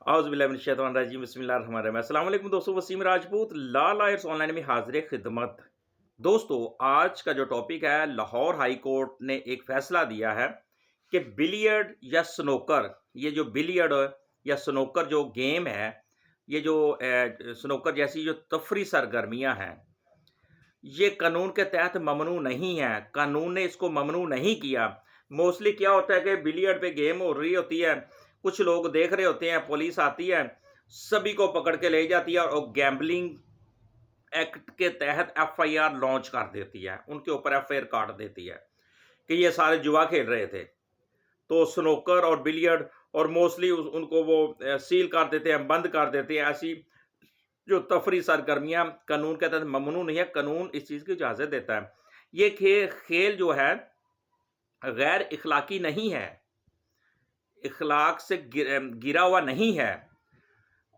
औज़ुबिल्लाहिमिनश्शैतानिर्रजीम बिस्मिल्लाहिर्रहमानिर्रहीम। अस्सलाम वालेकुम दोस्तों, वसीम राजपूत ला लॉयर्स ऑनलाइन में हाज़िर खिदमत। दोस्तों, आज का जो टॉपिक है, लाहौर हाई कोर्ट ने एक फ़ैसला दिया है कि बिलियर्ड या स्नूकर, ये जो बिलियर्ड या स्नूकर जो गेम है, ये जो स्नूकर जैसी जो तफरी सरगर्मियाँ हैं, ये कानून के तहत ममनू नहीं है। कानून ने इसको ममनू नहीं किया। मोस्टली क्या होता है कि बिलियर्ड पे गेम हो रही होती है, कुछ लोग देख रहे होते हैं, पुलिस आती है, सभी को पकड़ के ले जाती है और गैम्बलिंग एक्ट के तहत एफआईआर लॉन्च कर देती है, उनके ऊपर एफआईआर काट देती है कि ये सारे जुआ खेल रहे थे। तो स्नूकर और बिलियर्ड और मोस्टली उनको वो सील कर देते हैं, बंद कर देते हैं। ऐसी जो तफरी सरगर्मियाँ कानून के तहत ममनू नहीं है, कानून इस चीज़ की इजाज़त देता है। ये खेल जो है गैर इखलाकी नहीं है, इखलाक से गिरा हुआ नहीं है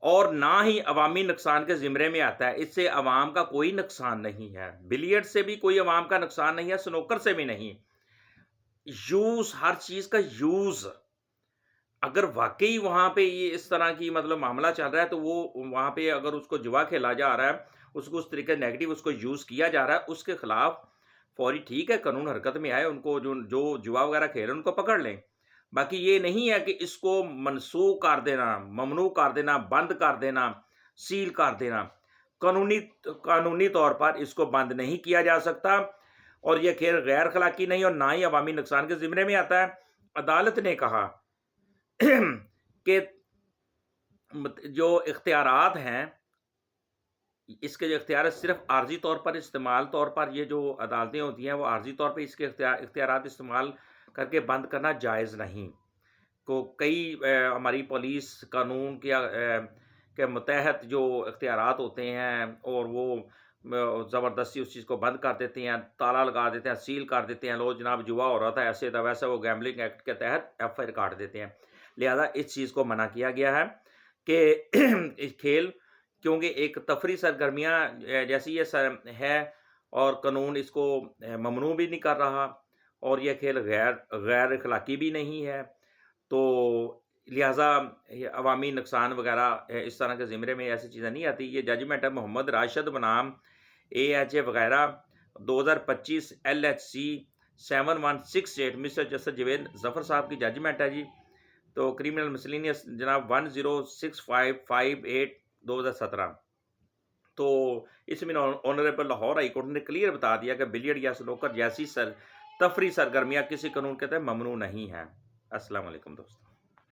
और ना ही अवामी नुकसान के ज़िम्रे में आता है। इससे अवाम का कोई नुकसान नहीं है। बिलियर्ड से भी कोई अवाम का नुकसान नहीं है, स्नूकर से भी नहीं। यूज़, हर चीज़ का यूज़, अगर वाक़ई वहाँ पे ये इस तरह की मतलब मामला चल रहा है, तो वो वहाँ पे अगर उसको जुआ खेला जा रहा है, उसको उस तरीके नेगेटिव उसको यूज़ किया जा रहा है, उसके खिलाफ फौरी ठीक है कानून हरकत में आए, उनको जो जो जुआ वगैरह खेल रहे हैं उनको पकड़ लें। बाकी ये नहीं है कि इसको मनसूख कर देना, ममनू कर देना, बंद कर देना, सील कर देना। कानूनी कानूनी तौर पर इसको बंद नहीं किया जा सकता और ये खेल गैर अखलाकी नहीं और ना ही अवामी नुकसान के ज़िम्मे में आता है। अदालत ने कहा कि जो इख्तियारात हैं, इसके जो इख्तियार सिर्फ़ आर्ज़ी तौर पर इस्तेमाल तौर पर ये जो अदालतें होती हैं, वो आर्ज़ी तौर पे इसके इख्तियारात इस्तेमाल करके बंद करना जायज़ नहीं। को कई हमारी पुलिस कानून के मतहत जो इख्तियारात होते हैं और वो ज़बरदस्ती उस चीज़ को बंद कर देते हैं, ताला लगा देते हैं, सील कर देते हैं, लो जनाब जुआ हो रहा था, ऐसे था वैसा, वो गैम्बलिंग एक्ट के तहत एफआईआर काट देते हैं। लिहाजा इस चीज़ को मना किया गया है कि इस खेल, क्योंकि एक तफरी सरगर्मियाँ जैसी ये है और कानून इसको ममनू भी नहीं कर रहा और ये खेल गैर अखलाकी भी नहीं है। तो लिहाजा ये अवामी नुकसान वगैरह इस तरह के ज़िम्मे में ऐसी चीज़ें नहीं आती। ये जजमेंट है मोहम्मद राशिद बनाम एएचए वगैरह 2025 LHC 7168 mister justice Javed Zafar साहब की जजमेंट है जी। तो क्रिमिनल मिसलेनियस जनाब 106558 2017। तो इसमें ऑनरेबल लाहौर हाई कोर्ट ने क्लियर बता दिया कि बिलियर्ड या स्नूकर जैसी तफरी सरगर्मियाँ किसी कानून के तहत ममनू नहीं है। अस्सलाम वालेकुम दोस्तों।